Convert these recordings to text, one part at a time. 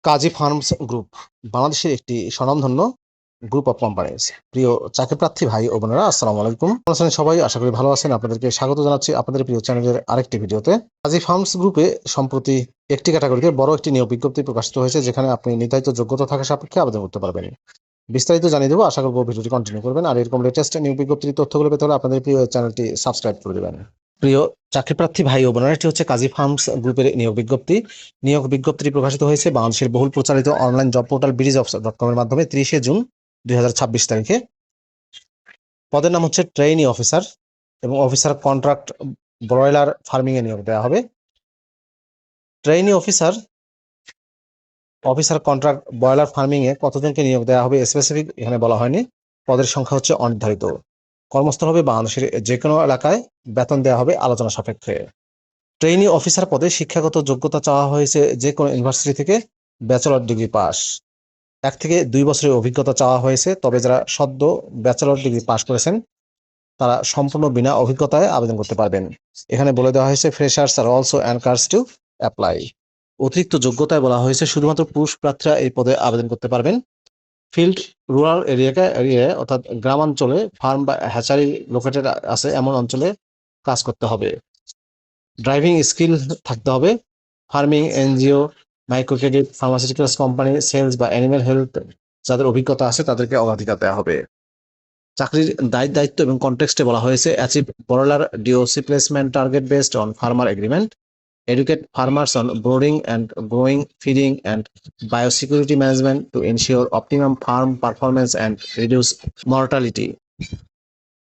কাজী farms group বাংলাদেশের একটি স্বনামধন্য গ্রুপ অফ কোম্পানিজ। প্রিয় চাকরি প্রার্থী ভাই ও বোনেরা, আসসালামু আলাইকুম। কেমন আছেন সবাই? আশা করি ভালো আছেন। আপনাদেরকে স্বাগত জানাচ্ছি আপনাদের প্রিয় চ্যানেলের আরেকটি ভিডিওতে। কাজী ফার্মস গ্রুপে সম্প্রতি একটি ক্যাটাগরিতে বড় একটি নিয়োগ বিজ্ঞপ্তি প্রকাশিত হয়েছে, যেখানে আপনি নির্ধারিত যোগ্যতা থাকা সাপেক্ষে আবেদন করতে পারবেন। বিস্তারিত জানিয়ে দেবো, আশা করবো ভিডিওটি কন্টিনিউ করবেন। আর এরকম লেটেস্ট নিয়োগ বিজ্ঞপ্তির তথ্যগুলো পেতে হলে আপনাদের প্রিয় চ্যানেলটি সাবস্ক্রাইব করে দেবেন। প্রিয় চাকরি প্রার্থী ভাই ও বোনেরা, এটি হচ্ছে কাজী ফার্মস গ্রুপের নিয়োগ বিজ্ঞপ্তি। নিয়োগ বিজ্ঞপ্তিটি প্রকাশিত হয়েছে বাংলাদেশের বহুল প্রচারিত অনলাইন জব পোর্টাল BDjobs.com এর মাধ্যমে 30শে জুন 2026 তারিখে। পদের নাম হচ্ছে ট্রেইনি অফিসার এবং অফিসার কন্ট্রাক্ট ব্রয়লার ফার্মিং এ নিয়োগ দেওয়া হবে। Trainee officer contract broiler farming এ কতজনকে নিয়োগ দেওয়া হবে স্পেসিফিক এখানে বলা হয়নি। পদের সংখ্যা হচ্ছে অনির্ধারিত। কর্মস্থল হবে বাংলাদেশের যে কোনো এলাকায়। বেতন দেওয়া হবে আলোচনা সাপেক্ষে। ট্রেইনি অফিসার পদে শিক্ষাগত যোগ্যতা চাওয়া হয়েছে যে কোনো ইউনিভার্সিটি থেকে ব্যাচেলর ডিগ্রি পাস। 1 থেকে 2 বছরের অভিজ্ঞতা চাওয়া হয়েছে, তবে যারা সদ্য ব্যাচেলর ডিগ্রি পাস করেছেন তারা সম্পূর্ণ বিনা অভিজ্ঞতায় আবেদন করতে পারবেন। এখানে বলে দেওয়া হয়েছে freshers are also encouraged to apply. অতিরিক্ত যোগ্যতায় বলা হয়েছে শুধুমাত্র পুরুষ প্রার্থীরা এই পদে আবেদন করতে পারবেন। ফিল্ড রুরাল এরিয়ায় অর্থাৎ গ্রামাঞ্চলে ফার্ম বা হ্যাচারি লোকেটেড আছে এমন অঞ্চলে কাজ করতে হবে। ড্রাইভিং স্কিল থাকতে হবে। Farming, NGO, micro credit, pharmaceuticals company, sales বা অ্যানিমেল হেলথ যাদের অভিজ্ঞতা আছে তাদেরকে অগ্রাধিকার দেওয়া হবে। চাকরির দায়িত্ব এবং কনটেক্সটে বলা হয়েছে achieve broiler DOC placement target based on farmer agreement, educate farmers on brooding and growing, feeding and biosecurity management to ensure optimum farm performance and reduce mortality.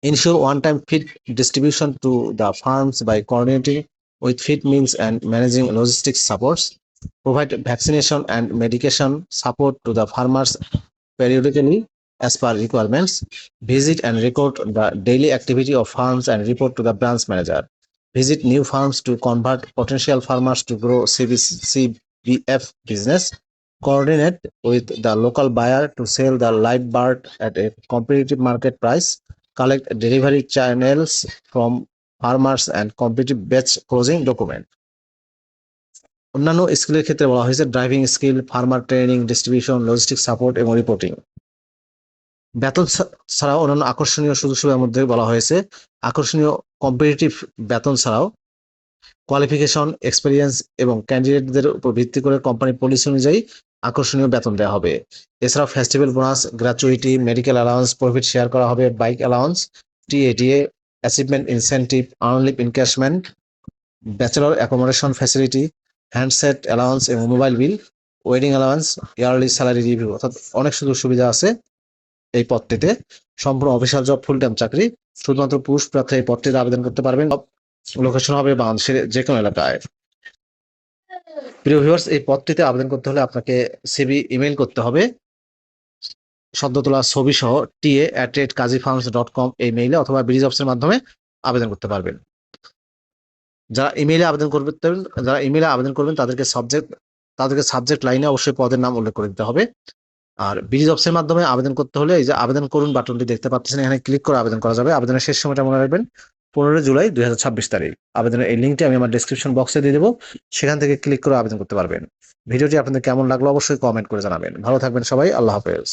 Ensure one-time feed distribution to the farms by coordinating with feed mills and managing logistics supports. Provide vaccination and medication support to the farmers periodically as per requirements. Visit and record the daily activity of farms and report to the branch manager. Visit new farms to convert potential farmers to grow CBF business. Coordinate with the local buyer to sell the live bird at a competitive market price. Collect delivery channels from farmers and competitive batch closing document. অন্যান্য স্কিলের ক্ষেত্রে বলা হয়েছে driving skill, farmer training, distribution, logistic support এবং reporting. বেতন ছাড়াও অন্যান্য আকর্ষণীয় সুযোগ সুবিধার মধ্যে বলা হয়েছে আকর্ষণীয় কম্পিটিটিভ বেতন ছাড়াও কোয়ালিফিকেশন, এক্সপেরিয়েন্স এবং ক্যান্ডিডেটদের উপর ভিত্তি করে কোম্পানি পলিসি অনুযায়ী আকর্ষণীয় বেতন দেওয়া হবে। এছাড়াও festival bonus, gratuity, medical allowance, profit share করা হবে, bike allowance, TATA, achievement incentive, earn leave encashment, bachelor accommodation facility, handset allowance এবং mobile bill, wedding allowance, yearly salary review, অর্থাৎ অনেক সুযোগ সুবিধা আছে এই পদটিতে। সম্পূর্ণ অফিসিয়াল জব, ফুল টাইম চাকরি। শুধুমাত্র পুরুষ প্রার্থী এই পদটিতে আবেদন করতে পারবেন। লোকেশন হবে বাংলাদেশের যে কোনো এলাকায়। প্রিয় ভিউয়ার্স, এই পদটিতে আবেদন করতে হলে আপনাকে সিভি ইমেইল করতে হবে সদ্য তোলা ছবি সহ ta@kazifarms.com এই মেইলে, অথবা BDjobs এর মাধ্যমে আবেদন করতে পারবেন। যারা ইমেইলে আবেদন করবেন তাদেরকে সাবজেক্ট লাইনে অবশ্যই পদের নাম উল্লেখ করে দিতে হবে। আর BDjobs এর মাধ্যমে আবেদন করতে হলে এই যে আবেদন করুন বাটনটি দেখতে পাচ্ছেন, এখানে ক্লিক করে আবেদন করা যাবে। আবেদনের শেষ সময়টা মনে রাখবেন 15 জুলাই 2026 তারিখ। আবেদনের এই লিঙ্কটি আমি আমার ডেসক্রিপশন বক্সে দিয়ে দেবো, সেখান থেকে ক্লিক করে আবেদন করতে পারবেন। ভিডিওটি আপনাদের কেমন লাগলো অবশ্যই কমেন্ট করে জানাবেন। ভালো থাকবেন সবাই, আল্লাহ হাফেজ।